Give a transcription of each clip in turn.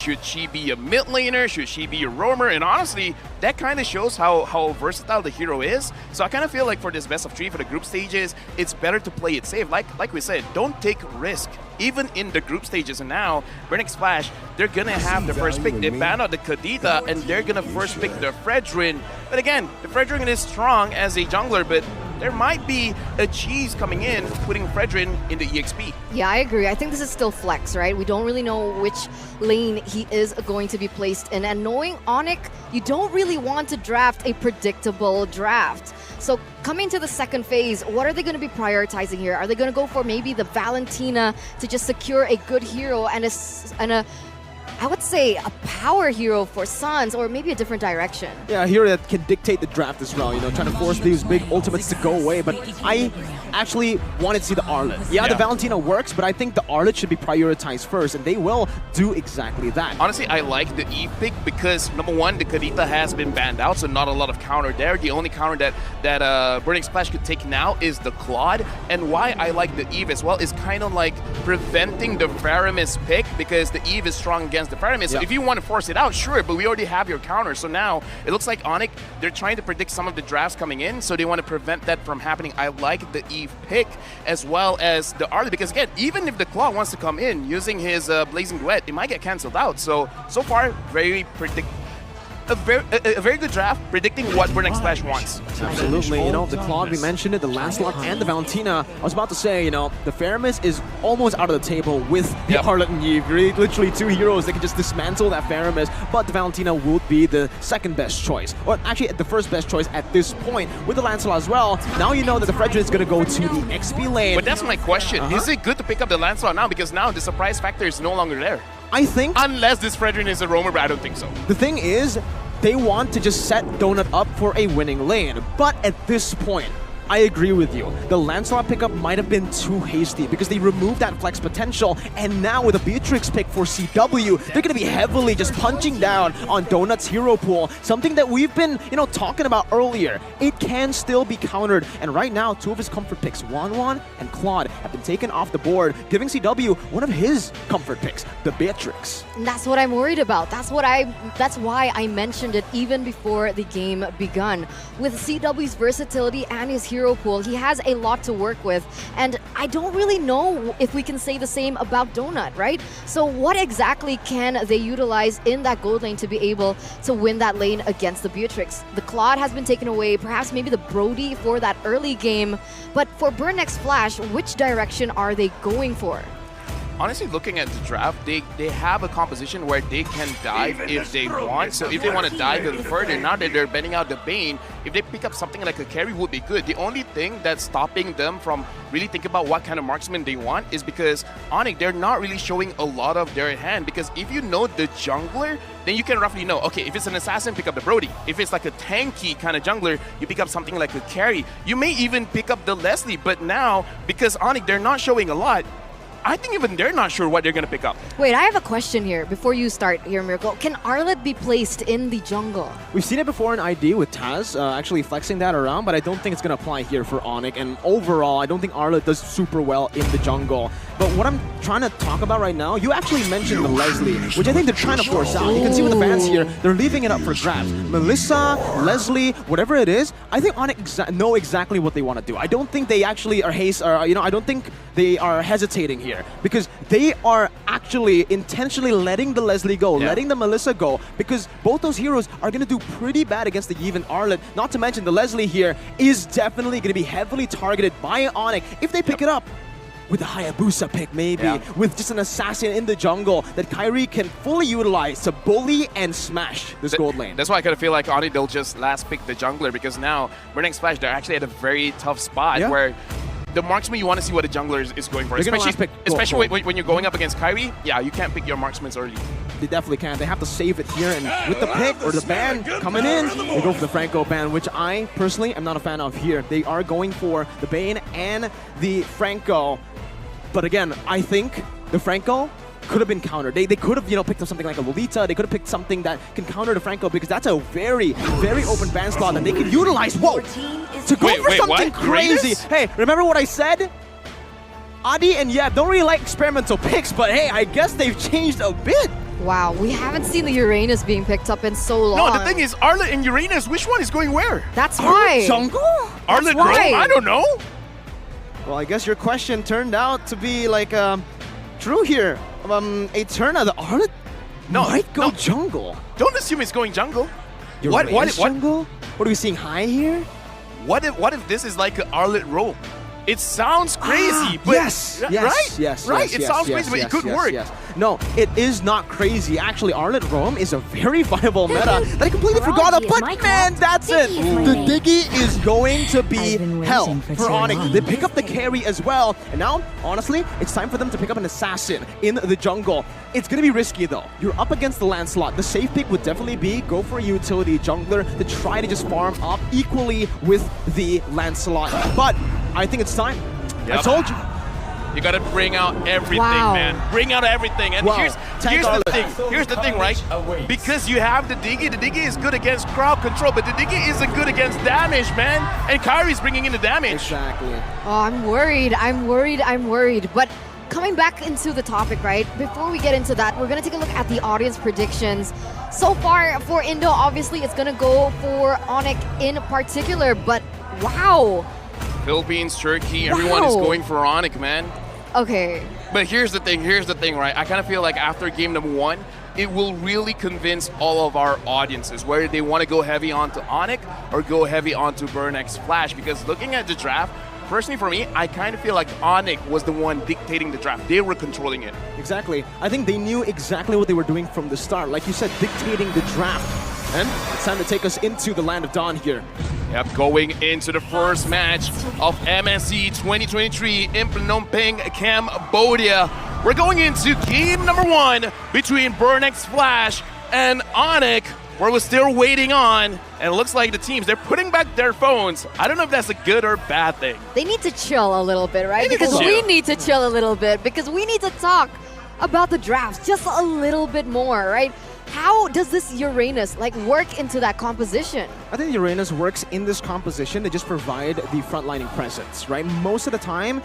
Should she be a mid laner? Should she be a roamer? And honestly, that kind of shows how versatile the hero is. So I kind of feel like for this best of 3 for the group stages, it's better to play it safe. Like we said, don't take risk. Even in the group stages, and now Burning Splash, they're gonna have the first pick. They ban out the Kadita, and they're gonna first pick the Fredrin. But again, the Fredrin is strong as a jungler, but there might be a cheese coming in, putting Fredrin in the EXP. Yeah, I agree. I think this is still flex, right? We don't really know which lane he is going to be placed in. And knowing Onic, you don't really want to draft a predictable draft. So coming to the second phase, what are they going to be prioritizing here? Are they going to go for maybe the Valentina to just secure a good hero and a I would say a power hero for Suns, or maybe a different direction? Yeah, a hero that can dictate the draft as well, you know, trying to force these big ultimates to go away. But I actually wanted to see the Arlet. Yeah, the Valentina works, but I think the Arlet should be prioritized first, and they will do exactly that. Honestly, I like the Eve pick because, number one, the Kadita has been banned out, so not a lot of counter there. The only counter that Burning Splash could take now is the Claude. And why I like the Eve as well is kind of like preventing the Faramis pick, because the Eve is strong against the Faramis. So if you want to force it out, sure, but we already have your counter. So now it looks like Onic, they're trying to predict some of the drafts coming in, so they want to prevent that from happening. I like the Eve pick as well as the Arlet, because again, even if the Claw wants to come in using his Blazing Duet, it might get cancelled out. So far, a very good draft, predicting what Burning Splash wants. Absolutely, you know, the Claude, we mentioned it, the Lancelot and the Valentina. I was about to say, you know, the Faramis is almost out of the table with the Arlet and Eve. Literally 2 heroes that can just dismantle that Faramis, but the Valentina would be the second best choice. Or actually, the first best choice at this point with the Lancelot as well. Now you know that the Fredrin is going to go to the XP lane. But that's my question. Is it good to pick up the Lancelot now? Because now the surprise factor is no longer there. I think... Unless this Fredrin is a roamer, but I don't think so. The thing is, they want to just set Donut up for a winning lane. But at this point, I agree with you. The Lancelot pickup might have been too hasty because they removed that flex potential, and now with a Beatrix pick for CW, they're going to be heavily just punching down on Donut's hero pool, something that we've been, you know, talking about earlier. It can still be countered, and right now, 2 of his comfort picks, Wanwan and Claude, have been taken off the board, giving CW one of his comfort picks, the Beatrix. And that's what I'm worried about. That's why I mentioned it even before the game begun. With CW's versatility and his hero pool, he has a lot to work with, and I don't really know if we can say the same about Donut, right? So what exactly can they utilize in that gold lane to be able to win that lane against the Beatrix? The Claude has been taken away, perhaps maybe the Brody for that early game, but for Burning Splash, which direction are they going for? Honestly, looking at the draft, they have a composition where they can dive if they want. So if they want to dive even further, now that they're bending out the Bane, if they pick up something like a carry would be good. The only thing that's stopping them from really thinking about what kind of marksman they want is because Onic, they're not really showing a lot of their hand. Because if you know the jungler, then you can roughly know, okay, if it's an assassin, pick up the Brody. If it's like a tanky kind of jungler, you pick up something like a carry. You may even pick up the Leslie, but now, because Onic, they're not showing a lot, I think even they're not sure what they're going to pick up. Wait, I have a question here before you start here, Miracle. Can Arlet be placed in the jungle? We've seen it before in ID with Taz, actually flexing that around, but I don't think it's going to apply here for Onic. And overall, I don't think Arlet does super well in the jungle. But what I'm trying to talk about right now, you actually mentioned the Leslie, which I think they're trying to force out. You can see with the fans here, they're leaving it up for grabs. Melissa, Leslie, whatever it is, I think Onic know exactly what they want to do. I don't think they actually are I don't think they are hesitating here, because they are actually intentionally letting the Leslie go, letting the Melissa go, because both those heroes are going to do pretty bad against the Eve and Arlet. Not to mention the Leslie here is definitely going to be heavily targeted by Onic if they pick it up. With the Hayabusa pick, maybe, with just an assassin in the jungle that Kyrie can fully utilize to bully and smash this gold lane. That's why I kind of feel like Onic, they'll just last pick the jungler, because now Burning Splash, they're actually at a very tough spot where the marksman, you want to see what a jungler is going for. Especially when you're going up against Kyrie, you can't pick your marksmen early. They definitely can. They have to save it here, and with the pick or the ban coming in, they go for the Franco ban, which I personally am not a fan of here. They are going for the Bane and the Franco. But again, I think the Franco could have been countered. They could have, picked up something like a Lolita. They could have picked something that can counter the Franco, because that's a very, very open ban slot that they can utilize. Whoa! To go for something crazy. Hey, remember what I said? Adi and Yeb don't really like experimental picks, but hey, I guess they've changed a bit. Wow, we haven't seen the Uranus being picked up in so long. No, the thing is, Arlet and Uranus, which one is going where? That's why. Jungle? Arlet why. Rome? I don't know. Well, I guess your question turned out to be like true here. Eterna, the Arlet might go jungle. Don't assume it's going jungle. Uranus jungle? What are we seeing high here? What if this is like an Arlet Rome? It sounds crazy, but yes, right? yes, right. yes, It yes, sounds yes, crazy, but yes, it could yes, work. yes. No, it is not crazy. Actually, Arlet Rome is a very viable meta that I completely forgot of. But man, that's it. The Diggy is going to be hell for Onic. They pick up the carry as well. And now, honestly, it's time for them to pick up an assassin in the jungle. It's going to be risky though. You're up against the Lancelot. The safe pick would definitely be go for a utility jungler to try to just farm up equally with the Lancelot. But I think it's time. Yep. I told you. You gotta bring out everything, Wow. man. Bring out everything. And Wow. here's the thing. Here's the thing, right? Because you have the Diggy is good against crowd control, but the Diggy isn't good against damage, man. And Kyrie's bringing in the damage. Exactly. Oh, I'm worried. I'm worried. But coming back into the topic, right? Before we get into that, we're going to take a look at the audience predictions. So far for Indo, obviously, it's going to go for Onic in particular. But wow. Philippines, Turkey, everyone is going for Onic, man. Okay. But here's the thing, right? I kind of feel like after game number 1, it will really convince all of our audiences whether they want to go heavy onto Onic or go heavy onto Burnex Flash. Because looking at the draft, personally for me, I kind of feel like Onic was the one dictating the draft. They were controlling it. Exactly. I think they knew exactly what they were doing from the start. Like you said, dictating the draft. And it's time to take us into the Land of Dawn here. Yep, going into the first match of MSC 2023 in Phnom Penh, Cambodia. We're going into game number 1 between Burnex Flash and Onic, where we're still waiting on. And it looks like the teams, they're putting back their phones. I don't know if that's a good or bad thing. They need to chill a little bit, right? They need to Because we chill. need to chill a little bit because we need to talk about the drafts just a little bit more, right? How does this Uranus work into that composition? I think Uranus works in this composition to just provide the frontlining presence, right? Most of the time,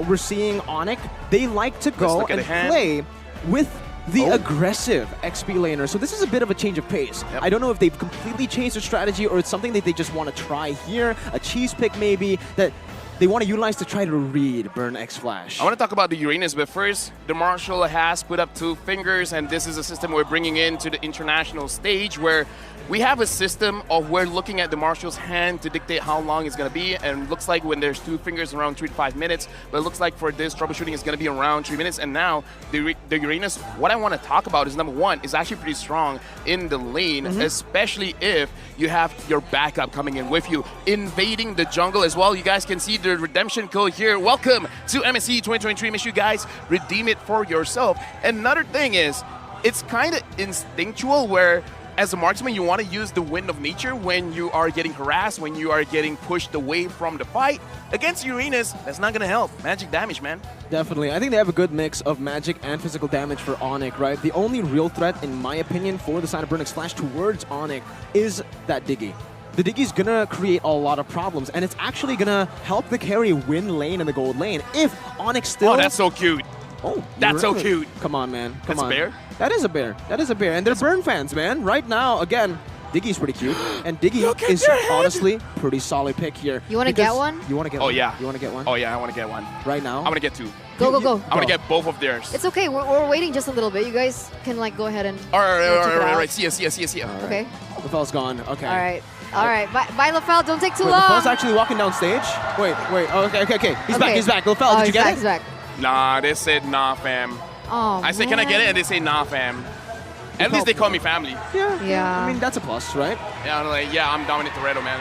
we're seeing Onic, they like to go look at and the hand. play with the aggressive XP laner. So this is a bit of a change of pace. Yep. I don't know if they've completely changed their strategy or it's something that they just want to try here, a cheese pick maybe, that they want to utilize to try to read Burnex Flash. I want to talk about the Uranus, but first, the Marshal has put up 2 fingers, and this is a system we're bringing into the international stage where we have a system of we're looking at the Marshal's hand to dictate how long it's going to be, and it looks like when there's 2 fingers around 3 to 5 minutes, but it looks like for this troubleshooting it's going to be around 3 minutes, and now the Uranus, what I want to talk about is number 1, is actually pretty strong in the lane, especially if you have your backup coming in with you, invading the jungle as well. You guys can see the redemption code here. Welcome to MSC 2023. Make sure you guys redeem it for yourself. Another thing is, it's kind of instinctual where as a marksman, you want to use the wind of nature when you are getting harassed, when you are getting pushed away from the fight. Against Uranus, that's not going to help. Magic damage, man. Definitely. I think they have a good mix of magic and physical damage for Onic, right? The only real threat, in my opinion, for the side of Burnex Flash towards Onic is that Diggy. The Diggy's gonna create a lot of problems, and it's actually gonna help the carry win lane in the gold lane if Onic still... Oh, that's so cute. Oh, that's so really? cute. Come on, man. Come That's on. a bear? That is a bear. That is a bear. And they're Burn fans, man. Right now, again, Diggy's pretty cute. And Diggy Look at is their head. honestly pretty solid pick here. You wanna Because- get one? You want to get Oh, one? yeah. You want to get one? Oh, yeah, I want to get one. Right now? I want to get 2. Go. I want to get both of theirs. It's okay. We're waiting just a little bit. You guys can go ahead and All right. check it out. See ya. Okay. LaFell's gone. Okay. All right. Bye, LaFell. Don't take too Wait, long. LaFell's actually walking down stage? Wait. Oh, okay. He's back. LaFell, did you get it? He's back. Nah, they said nah, fam. Oh, I say, can I get it? And they say nah, fam. At least they call me family. Yeah. I mean, that's a plus, right? Yeah, I'm like, yeah, I'm Dominic Toretto, man.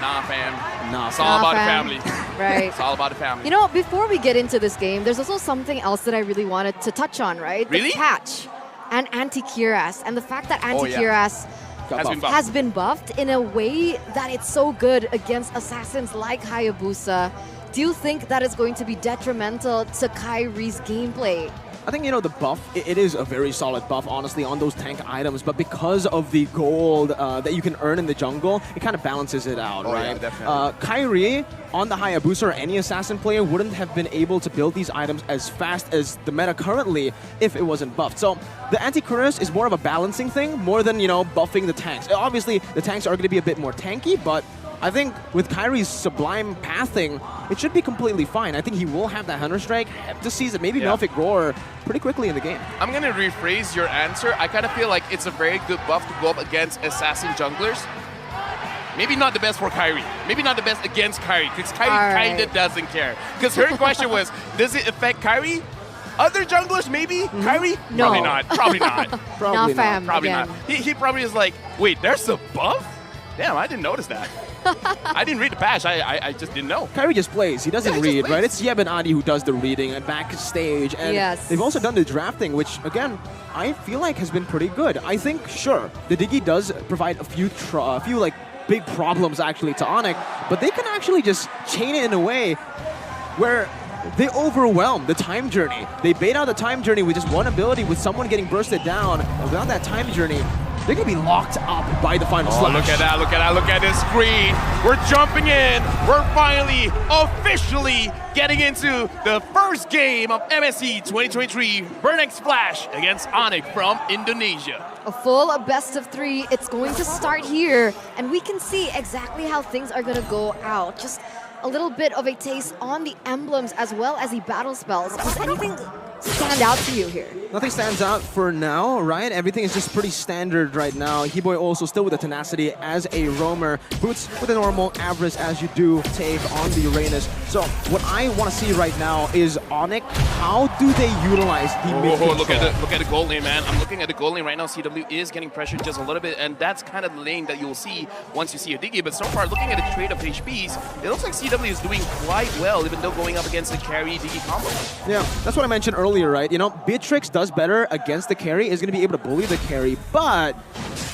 Nah, fam. Nah, It's all Nah, about the fam. family. Right. It's all about the family. You know, before we get into this game, there's also something else that I really wanted to touch on, right? Really? The patch and anti-Kiras, and the fact that Oh, yeah. anti-Kiras Has been buffed. has been buffed in a way that it's so good against assassins like Hayabusa. Do you think that is going to be detrimental to Kyrie's gameplay? I think, the buff, it is a very solid buff, honestly, on those tank items. But because of the gold that you can earn in the jungle, it kind of balances it out, right? Yeah, definitely. Kyrie, on the Hayabusa or any assassin player, wouldn't have been able to build these items as fast as the meta currently if it wasn't buffed. So the anti-Uranus is more of a balancing thing, more than, buffing the tanks. Obviously, the tanks are going to be a bit more tanky, but I think with Kyrie's Sublime pathing, it should be completely fine. I think he will have that Hunter Strike, have to seize it, maybe Melphic Roar pretty quickly in the game. I'm going to rephrase your answer. I kind of feel like it's a very good buff to go up against assassin junglers. Maybe not the best for Kyrie. Maybe not the best against Kyrie, because Kyrie kind of doesn't care. Because her question was, does it affect Kyrie? Other junglers, maybe? Kyrie? No. Probably not. Probably not. Probably not fam. Probably again. not. He probably is like, wait, there's a buff? Damn, I didn't notice that. I didn't read the patch. I just didn't know. Kyrie just plays. He doesn't he read, just right? plays. It's Yeb and Adi who does the reading and backstage. And Yes. they've also done the drafting, which, again, I feel like has been pretty good. I think, sure, the Diggy does provide a few big problems, actually, to Onic, but they can actually just chain it in a way where they overwhelm the time journey. They bait out the time journey with just one ability, with someone getting bursted down. And without that time journey, they're going to be locked up by the final slash. Look at that, look at that, look at this screen. We're jumping in. We're finally, officially getting into the first game of MSC 2023 Burnex Splash against Onic from Indonesia. A full best of 3. It's going to start here, and we can see exactly how things are going to go out. Just a little bit of a taste on the emblems as well as the battle spells. Does anything stand out to you here? Nothing stands out for now, right? Everything is just pretty standard right now. He-Boy also still with the tenacity as a roamer. Boots with a normal average as you do take on the Uranus. So what I want to see right now is Onic. How do they utilize the mid control? Look at the gold lane, man. I'm looking at the gold lane right now. CW is getting pressured just a little bit, and that's kind of the lane that you'll see once you see a Diggy. But so far, looking at the trade of HPs, it looks like CW is doing quite well, even though going up against the carry Diggy combo. Yeah, that's what I mentioned earlier, right? Beatrix does better against the carry, is going to be able to bully the carry, but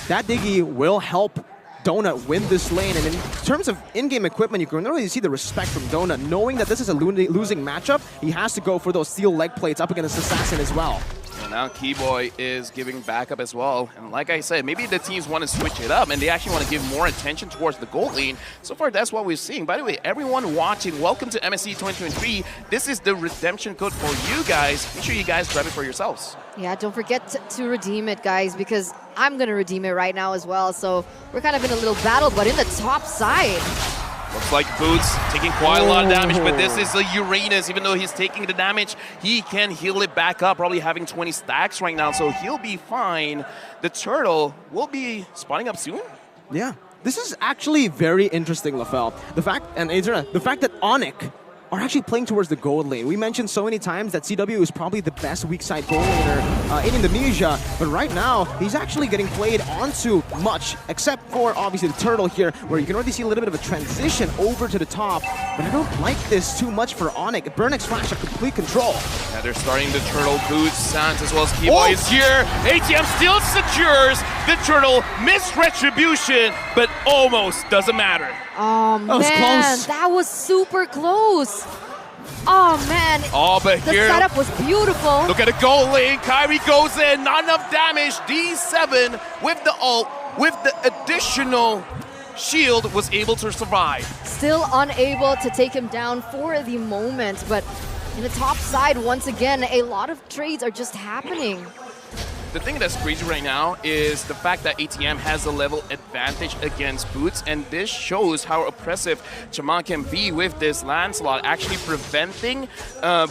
that Diggy will help Donut win this lane. And in terms of in-game equipment, you can really see the respect from Donut, knowing that this is a losing matchup. He has to go for those steel leg plates up against Assassin as well. And now Keyboy is giving backup as well. And like I said, maybe the teams want to switch it up and they actually want to give more attention towards the gold lane. So far, that's what we're seeing. By the way, everyone watching, welcome to MSC 2023. This is the redemption code for you guys. Make sure you guys grab it for yourselves. Yeah, don't forget to redeem it, guys, because I'm going to redeem it right now as well. So we're kind of in a little battle, but in the top side. Looks like Boots taking quite a lot of damage, but this is a Uranus. Even though he's taking the damage, he can heal it back up, probably having 20 stacks right now, so he'll be fine. The turtle will be spawning up soon. Yeah, this is actually very interesting, LaFell. The fact that Onic are actually playing towards the gold lane. We mentioned so many times that CW is probably the best weak side gold laner in Indonesia, but right now, he's actually getting played onto much, except for obviously the turtle here, where you can already see a little bit of a transition over to the top, but I don't like this too much for Onic. Burnex Flash have complete control. Yeah, they're starting the turtle Boots, Sans as well as Keyboy is here. ATM still secures the turtle, missed retribution, but almost doesn't matter. Oh, man, was close. that was super close. Oh, man. Oh, but The here, setup was beautiful. look at the gold lane. Kyrie goes in, not enough damage. D7 with the ult, with the additional shield, was able to survive. Still unable to take him down for the moment, but in the top side, once again, a lot of trades are just happening. The thing that's crazy right now is the fact that ATM has a level advantage against Boots, and this shows how oppressive Chaman can be with this Lancelot, actually preventing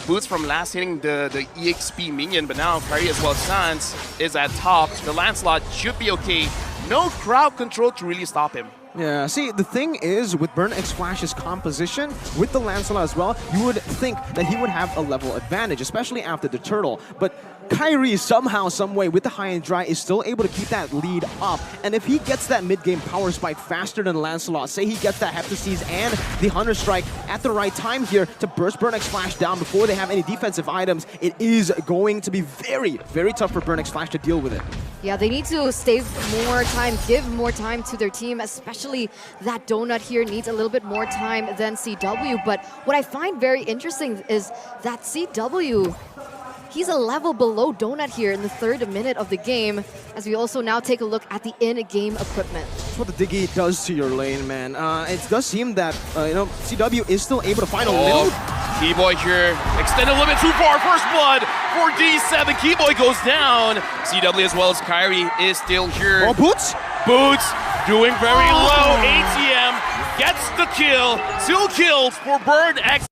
Boots from last hitting the EXP minion. But now Kyrie as well as Sans is at top. The Lancelot should be okay. No crowd control to really stop him. Yeah, see, the thing is, with Burnex Flash's composition, with the Lancelot as well, you would think that he would have a level advantage, especially after the turtle. But Kyrie, somehow, someway, with the high and dry, is still able to keep that lead up. And if he gets that mid-game power spike faster than Lancelot, say he gets that Heptases and the Hunter Strike at the right time here to burst Burnex Flash down before they have any defensive items, it is going to be very, very tough for Burnex Flash to deal with it. Yeah, they need to save more time, give more time to their team, especially that Donut here needs a little bit more time than CW. But what I find very interesting is that CW He's a level below Donut here in the 3rd minute of the game, as we also now take a look at the in-game equipment. That's what the Diggy does to your lane, man. It does seem that, CW is still able to find a little... Keyboy here, extended a little bit too far. First blood for D7. Keyboy goes down. CW as well as Kyrie is still here. Oh, Boots? Boots doing very low. ATM gets the kill. 2 kills for Burn X.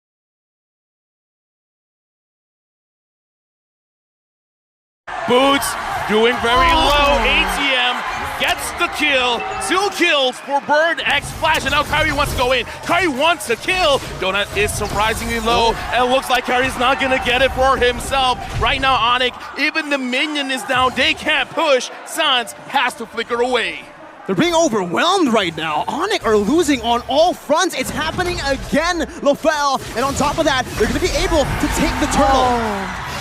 Boots doing very low. ATM gets the kill. 2 kills for Burn X Flash, and now Kyrie wants to go in. Kyrie wants to kill. Donut is surprisingly low, and it looks like Kyrie's not gonna get it for himself. Right now, Onic, even the minion is down. They can't push. Sans has to flicker away. They're being overwhelmed right now. Onic are losing on all fronts. It's happening again, Lofel. And on top of that, they're going to be able to take the turtle.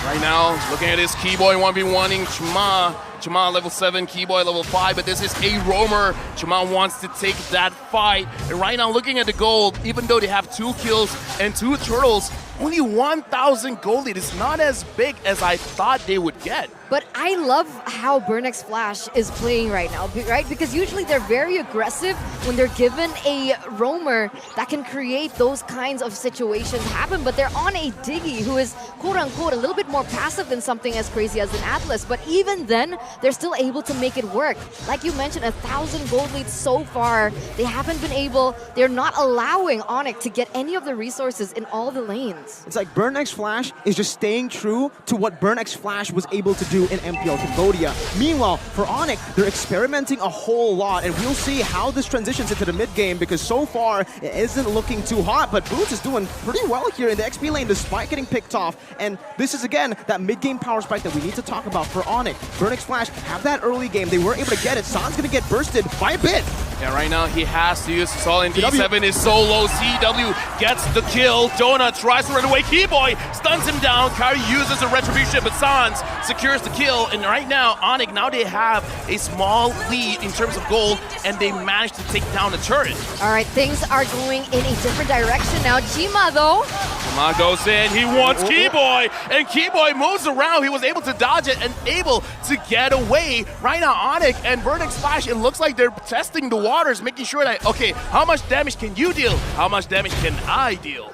Right now, looking at this Keyboy 1v1ing Chima. Chima level 7, Keyboy level 5, but this is a roamer. Chima wants to take that fight. And right now, looking at the gold, even though they have 2 kills and 2 turtles, only 1,000 gold lead. It's not as big as I thought they would get. But I love how Burnex Flash is playing right now, right? Because usually they're very aggressive when they're given a roamer that can create those kinds of situations happen. But they're on a Diggy who is, quote-unquote, a little bit more passive than something as crazy as an Atlas. But even then, they're still able to make it work. Like you mentioned, 1,000 gold leads so far. They haven't been able, they're not allowing Onic to get any of the resources in all the lanes. It's like Burn X Flash is just staying true to what Burn X Flash was able to do in MPL Cambodia. Meanwhile, for Onic, they're experimenting a whole lot, and we'll see how this transitions into the mid game, because so far it isn't looking too hot, but Boots is doing pretty well here in the XP lane despite getting picked off, and this is again that mid game power spike that we need to talk about for Onic. Burn X Flash have that early game, they were able to get it. San's gonna get bursted by a bit. Yeah, right now he has to use Sol, and D7 is so low. CW gets the kill. Donut tries to run away. Keyboy stuns him down. Kyrie uses a retribution, but Sans secures the kill. And right now, Onic, now they have a small lead in terms of gold, and they managed to take down the turret. All right, things are going in a different direction now. Chima, though. Chima goes in. He wants Keyboy, and Keyboy moves around. He was able to dodge it and able to get away. Right now, Onic and Vertex Flash, it looks like they're testing the waters, making sure that, okay, how much damage can you deal? How much damage can I deal?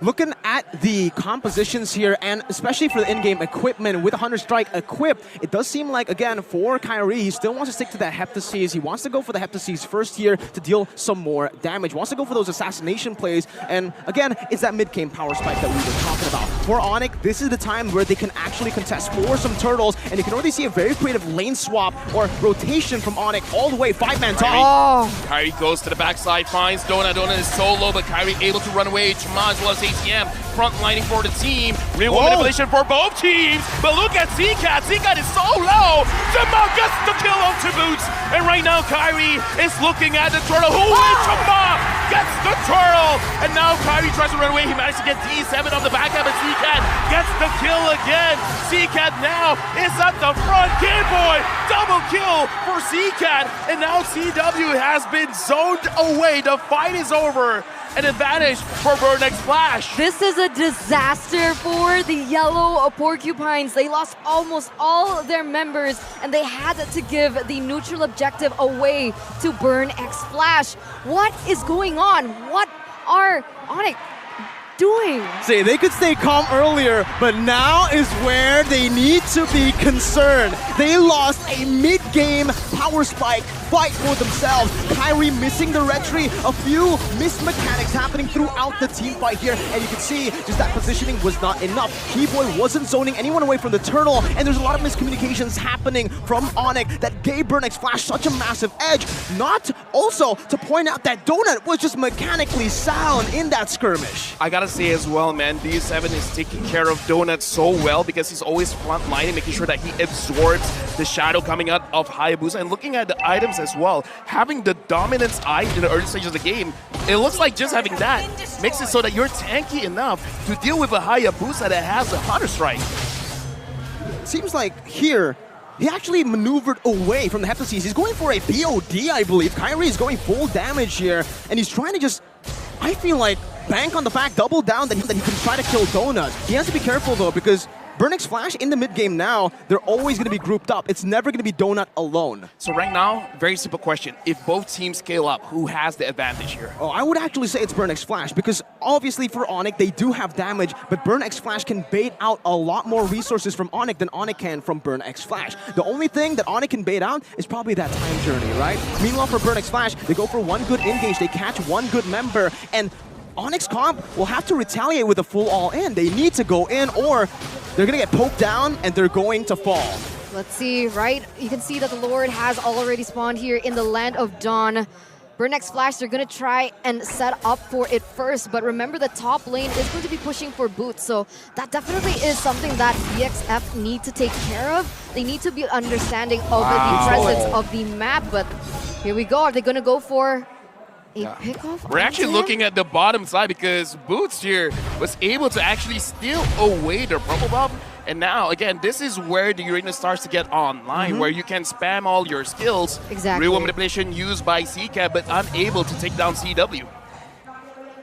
Looking at the compositions here, and especially for the in-game equipment with 100 Strike equipped, it does seem like, again, for Kyrie, he still wants to stick to that Heptaseas. He wants to go for the Heptaseas first here to deal some more damage. Wants to go for those assassination plays, and again, it's that mid-game power spike that we were talking about. For Onic, this is the time where they can actually contest for some turtles, and you can already see a very creative lane swap or rotation from Onic all the way, 5-man top. Kyrie goes to the backside, finds Donut. Donut is so low, but Kyrie able to run away. Chima as well as ATM frontlining for the team. Real manipulation for both teams, but look at Zcat. Zcat is so low. Chima gets the kill onto Boots, and right now Kyrie is looking at the turtle. Who is Chima? Gets the turtle, and now Kyrie tries to run away. He managed to get D7 on the back end, but Zcat gets the kill again. Zcat now is at the front. Keyboy, double kill for Zcat, and now CW has been zoned away. The fight is over. An advantage for Burnex Flash. This is a disaster for the Yellow Porcupines. They lost almost all their members, and they had to give the neutral objective away to Burn X Flash. What is going on? What are Onic doing? See, they could stay calm earlier, but now is where they need to be concerned. They lost a mid-game power spike fight for themselves. Kyrie missing the retry, a few missed mechanics happening throughout the team fight here, and you can see just that positioning was not enough. Keyboy wasn't zoning anyone away from the turtle, and there's a lot of miscommunications happening from Onic that gave Burnex Flash such a massive edge. Not also to point out that Donut was just mechanically sound in that skirmish. I gotta say as well, man, D7 is taking care of Donut so well because he's always front lining, making sure that he absorbs the shadow coming out of Hayabusa, and looking at the items as well. Having the dominance eye in the early stages of the game, it looks like just having that makes it so that you're tanky enough to deal with a Hayabusa that has a 100 Strike. Seems like here, he actually maneuvered away from the Heptaseas. He's going for a BOD, I believe. Kyrie is going full damage here, and he's trying to just, I feel like, bank on the fact, double down that he can try to kill Donut. He has to be careful though, because Burnix Flash in the mid game now, they're always going to be grouped up. It's never going to be Donut alone. So right now, very simple question. If both teams scale up, who has the advantage here? Oh, I would actually say it's Burnix Flash because obviously for Onic, they do have damage, but Burnix Flash can bait out a lot more resources from Onic than Onic can from Burnix Flash. The only thing that Onic can bait out is probably that time journey, right? Meanwhile, for Burnix Flash, they go for one good engage, they catch one good member, and Onyx comp will have to retaliate with a full all-in. They need to go in or they're going to get poked down and they're going to fall. Let's see, right? You can see that the Lord has already spawned here in the Land of Dawn. Burnix Flash, they're going to try and set up for it first, but remember the top lane is going to be pushing for boots, so that definitely is something that BXF need to take care of. They need to be understanding of the presence of the map, but here we go. Are they going to go for a pickoff? We're actually looking at the bottom side because Boots here was able to actually steal away their purple buff. And now, again, this is where the Uranus starts to get online, where you can spam all your skills. Exactly. Real manipulation used by CCAT, but unable to take down CW.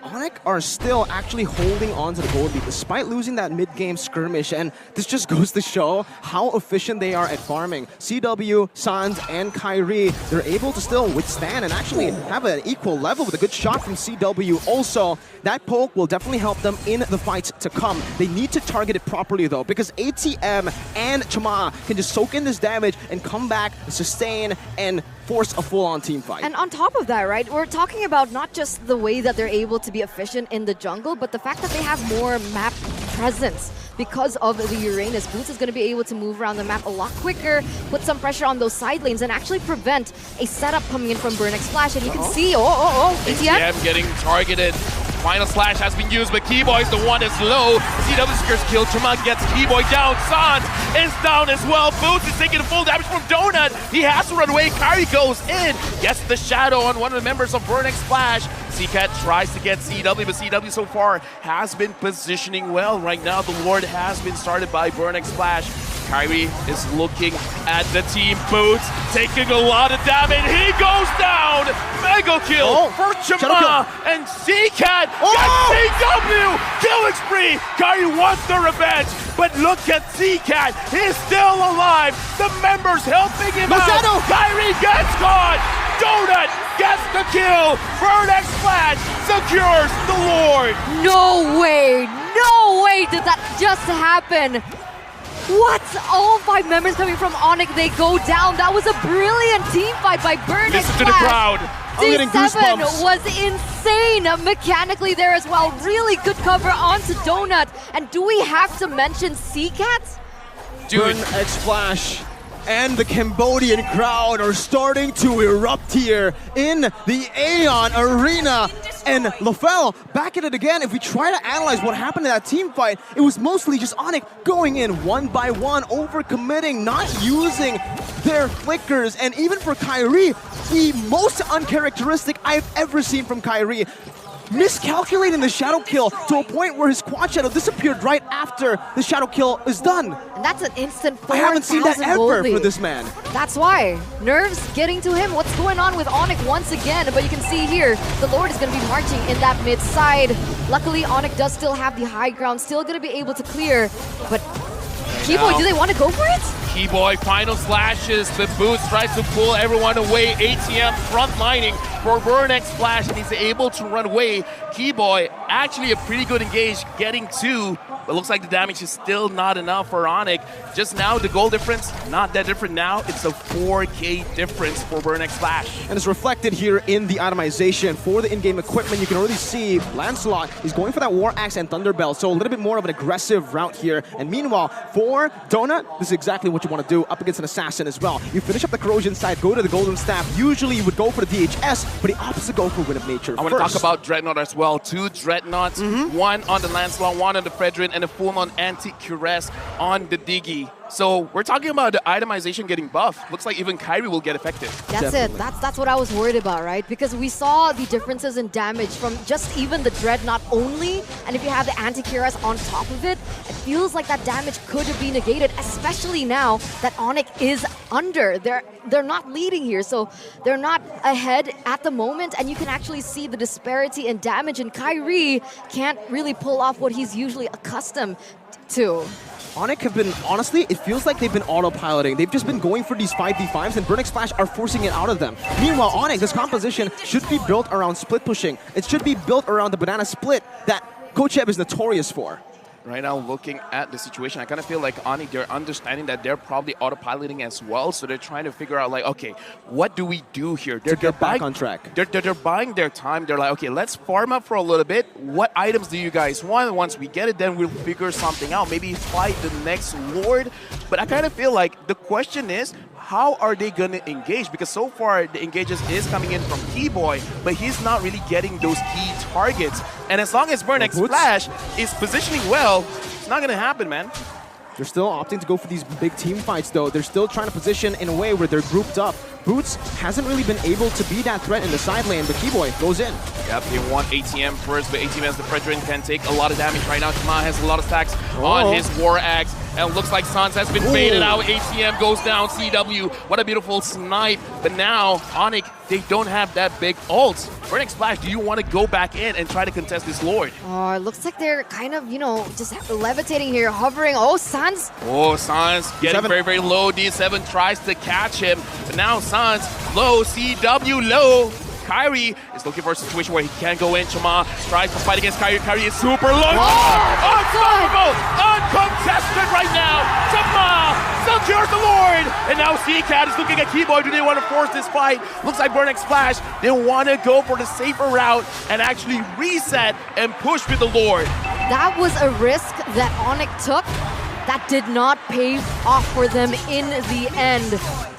Onic are still actually holding on to the gold lead despite losing that mid-game skirmish, and this just goes to show how efficient they are at farming. CW, Sans, and Kyrie, they're able to still withstand and actually have an equal level with a good shot from CW. Also, that poke will definitely help them in the fights to come. They need to target it properly though, because ATM and Chama can just soak in this damage and come back, sustain, and force a full-on team fight. And on top of that, right, we're talking about not just the way that they're able to be efficient in the jungle, but the fact that they have more map presence. Because of the Uranus, Boots is going to be able to move around the map a lot quicker, put some pressure on those side lanes, and actually prevent a setup coming in from Burnix Flash. And you can see, ATM getting targeted. Final slash has been used, but Keyboy is the one that's low. CW secures kill. Chama gets Keyboy down. Sans is down as well. Boots is taking full damage from Donut. He has to run away. Kyrie goes in, gets the shadow on one of the members of Burnix Flash. CCAT tries to get CW, but CW so far has been positioning well. Right now, the Lord has been started by Burnix Flash. Kyrie is looking at the team. Boots taking a lot of damage. He goes down. Mega kill for Chama and CCAT gets CW. Killing spree. Kyrie wants the revenge, but look at CCAT. He's still alive. The members helping him out. Kyrie gets caught. Donut gets the kill. Burnix Flash secures the Lord. No way did that just happen. What? All 5 members coming from Onic, they go down. That was a brilliant team fight by Burnix Listen to the crowd. I'm getting D7 goosebumps. was insane mechanically there as well. Really good cover onto Donut. And do we have to mention CCAT? Dude. Burnix Flash and the Cambodian crowd are starting to erupt here in the Aeon Arena. And LaFell, back at it again. If we try to analyze what happened in that team fight, it was mostly just Onic going in one by one, overcommitting, not using their flickers. And even for Kyrie, the most uncharacteristic I've ever seen from Kyrie. Miscalculating the shadow kill to a point where his quad shadow disappeared right after the shadow kill is done. And that's an instant 4,000 I haven't seen that ever for this man. That's why. Nerves getting to him. What's going on with Onic once again? But you can see here, the Lord is going to be marching in that mid side. Luckily, Onic does still have the high ground, still going to be able to clear. But Keyboy, do they want to go for it? Keyboy final slashes. The Boots tries to pull everyone away. ATM frontlining for Burnix Flash, and he's able to run away. Keyboy actually a pretty good engage, getting 2. But looks like the damage is still not enough for Onic. Just now, the goal difference, not that different now. It's a 4K difference for Burnix Flash. And it's reflected here in the itemization. For the in-game equipment, you can already see Lancelot is going for that War Axe and Thunderbell, so a little bit more of an aggressive route here. And meanwhile, for Donut, this is exactly what you want to do up against an Assassin as well. You finish up the Corrosion side, go to the Golden Staff. Usually you would go for the DHS, but the opposite go for Wind of Nature I want to talk about Dreadnought as well. 2 Dreadnoughts, one on the Lancelot, one on the Fredrin, and a full-on anti-Cuirass on the Diggy. So we're talking about the itemization getting buffed. Looks like even Kyrie will get affected. That's Definitely. it. That's what I was worried about, right? Because we saw the differences in damage from just even the Dreadnought only, and if you have the anti-Cuirass on top of it, it feels like that damage could be negated, especially now that Onic is under. They're not leading here, so they're not ahead at the moment, and you can actually see the disparity in damage, and Kyrie can't really pull off what he's usually accustomed to. Onic have been, honestly, it feels like they've been autopiloting. They've just been going for these 5v5s, and Burning Splash are forcing it out of them. Meanwhile, Onic, this composition should be built around split pushing. It should be built around the banana split that Kocheb is notorious for. Right now, looking at the situation, I kind of feel like Onic, they're understanding that they're probably autopiloting as well, so they're trying to figure out, like, okay, what do we do here? To get back on track. They're buying their time. They're like, okay, let's farm up for a little bit. What items do you guys want? Once we get it, then we'll figure something out. Maybe fight the next Lord. But I kind of feel like the question is, how are they going to engage? Because so far, the engages is coming in from Keyboy, but he's not really getting those key targets. And as long as Burning Splash is positioning well, it's not going to happen, man. They're still opting to go for these big team fights, though. They're still trying to position in a way where they're grouped up. Boots hasn't really been able to be that threat in the side lane, but Keyboy goes in. Yep, they want ATM first, but ATM as the Fredrin can take a lot of damage right now. Kama has a lot of stacks on his War Axe, and it looks like Sans has been faded out. ATM goes down, CW, what a beautiful snipe. But now, Onic, they don't have that big ult. Burning Splash, do you want to go back in and try to contest this Lord? Oh, it looks like they're kind of, you know, just levitating here, hovering. Oh, Sans. Oh, Sans getting very, very low. D7 tries to catch him, but now Sans low, CW low. Kyrie is looking for a situation where he can go in. Chama tries to fight against Kyrie. Kyrie is super low. Unstoppable! Uncontested right now. Chama secures the Lord. And now C-Cat is looking at Keyboy. Do they want to force this fight? Looks like Burning Splash. They want to go for the safer route and actually reset and push with the Lord. That was a risk that Onic took that did not pay off for them in the end.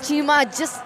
Chima just...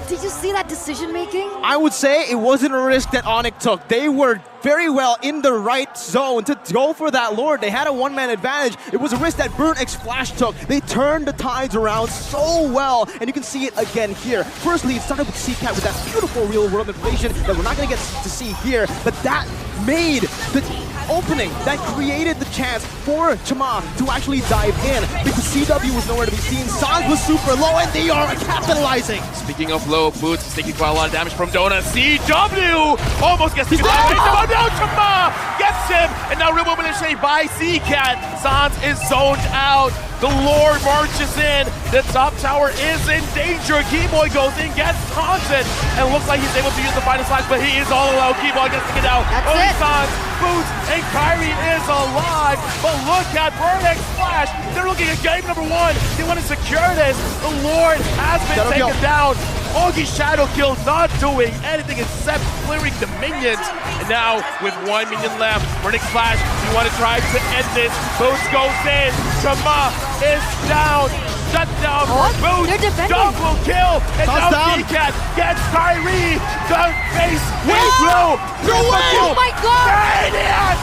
Did you see that decision making? I would say it wasn't a risk that Onic took. They were very well in the right zone to go for that Lord. They had a one-man advantage. It was a risk that Burning Splash took. They turned the tides around so well, and you can see it again here. Firstly, it started with C-Cat with that beautiful real-world information that we're not going to get to see here, but that made the opening, that created the chance for Chama to actually dive in, because CW was nowhere to be seen. Sans was super low, and they are capitalizing. Speaking of low, Boots is taking quite a lot of damage from Dona. CW almost gets the oh no, Chama gets him, and now Real Mobilization by C-Cat. Sans is zoned out. The Lord marches in. The top tower is in danger. Keyboy goes in, gets taunted, and looks like he's able to use the final slice, but he is all alone. Keyboy gets to get out. Only Sans, Boots, and Kyrie is alive. But look at Burning Splash. They're looking at game number 1. They want to secure this. The Lord has been taken down. Augie Shadow Kill not doing anything except clearing the minions. And now, with 1 minion left, Burning Splash, you want to try to end this. Boots goes in. Chama is down. Shut down for Boots. Double kill. And now C-Cat gets Kyrie. The face with blue. Oh my god! Maniac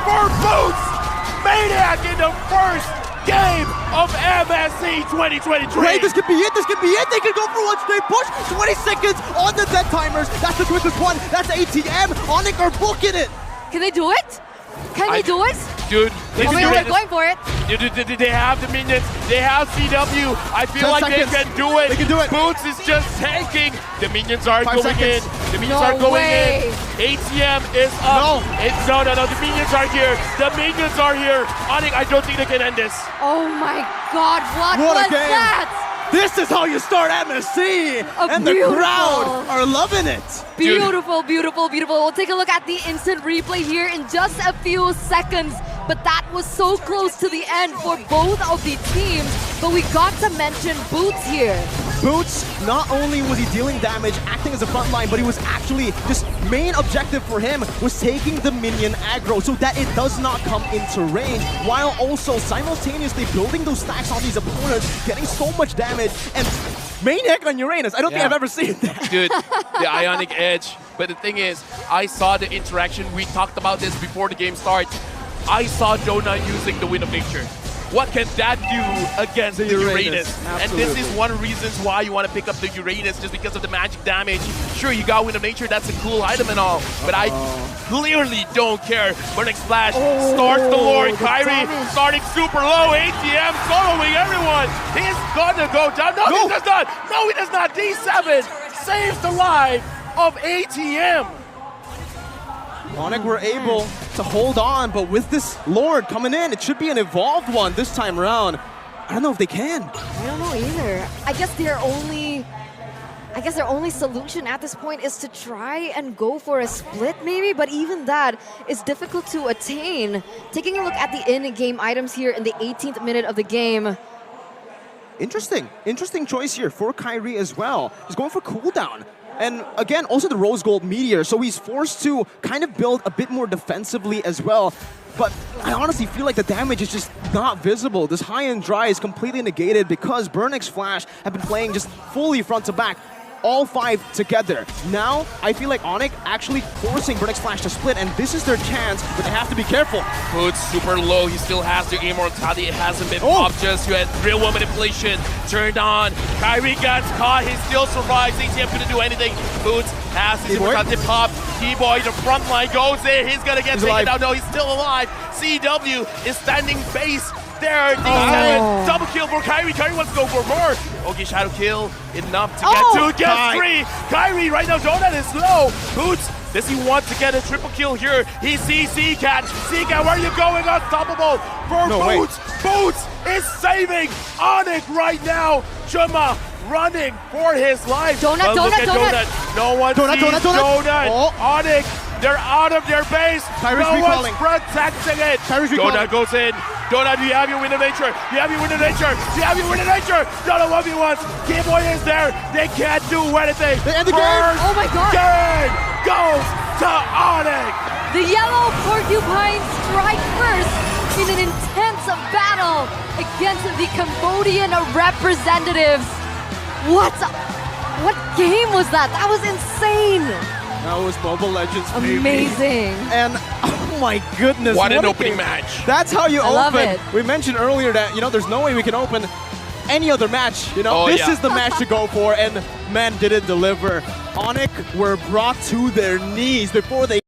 for Boots. Maniac in the first game of MSC 2023. Great, this could be it, this could be it. They could go for one straight push. 20 seconds on the dead timers. That's the quickest one. That's ATM. Onic are booking it. Can they do it? Can they do it? Dude, they can do they're it. going for it. They have the minions. They have CW. I feel like they can do it. They can do it. Boots is just tanking. The minions are going in. The minions No are going way. in. ATM is up. No. The minions are here. The minions are here. Onic, I don't think they can end this. Oh my god, what What a was game. that? This is how you start MSC, and the crowd are loving it. Beautiful, beautiful, beautiful. We'll take a look at the instant replay here in just a few seconds. But that was so close to the end for both of the teams. But we got to mention Boots here. Boots, not only was he dealing damage, acting as a front line, but he was actually, just main objective for him was taking the minion aggro so that it does not come into range, while also simultaneously building those stacks on these opponents, getting so much damage, and Maniac on Uranus. I don't think I've ever seen that. Dude, the Ionic Edge. But the thing is, I saw the interaction. We talked about this before the game starts. I saw Donut using the Wind of Nature. What can that do against the Uranus? And this is one of the reasons why you want to pick up the Uranus, just because of the magic damage. Sure, you got Wind of Nature, that's a cool item and all, but I clearly don't care. Burning Splash starts the Lord. Kyrie starting super low. ATM soloing everyone. He's gonna go down. No, he does not. No, he does not. D7 saves the life of ATM. Onic were able to hold on, but with this Lord coming in, it should be an evolved one this time around. I don't know if they can. I don't know either. I guess their only solution at this point is to try and go for a split maybe, but even that is difficult to attain. Taking a look at the in-game items here in the 18th minute of the game. Interesting choice here for Kyrie as well. He's going for cooldown. And again, also the Rose Gold Meteor, so he's forced to kind of build a bit more defensively as well. But I honestly feel like the damage is just not visible. This high and dry is completely negated because Burnix Flash have been playing just fully front to back. All 5 together. Now, I feel like Onic actually forcing Burnix Flash to split, and this is their chance, but they have to be careful. Boots super low. He still has the immortality. It hasn't been popped just yet. Real world manipulation turned on. Kyrie gets caught. He still survives. ATM couldn't do anything. Boots has his immortality popped. T-Boy, the front line goes there. He's gonna get taken down. No, he's still alive. CW is standing base. There, D7, double kill for Kyrie. Kyrie wants to go for more. Okay, shadow kill, enough to get 3. Kyrie right now, Donut is low. Boots, does he want to get a triple kill here? He sees Seacat. Seacat, where are you going? Unstoppable for Boots. Boots is saving Onic right now. Chuma running for his life. Donut. No one sees Donut. Onic, they're out of their base. Kyrie's no recalling. one's protecting it. Donut goes in. Donut, you have your win of nature. You have your win of nature. You have your win of nature. Donut 1v1. Game-Boy is there. They can't do anything. They end the game. Oh my god. Game goes to Onic. The yellow porcupine strike first in an intense battle against the Cambodian representatives. What game was that? That was insane. That was Mobile Legends, baby. Amazing. And oh my goodness, what an opening match. That's how you love open. it. We mentioned earlier that, there's no way we can open any other match. This is the match to go for, and man, did it deliver. Onic were brought to their knees before they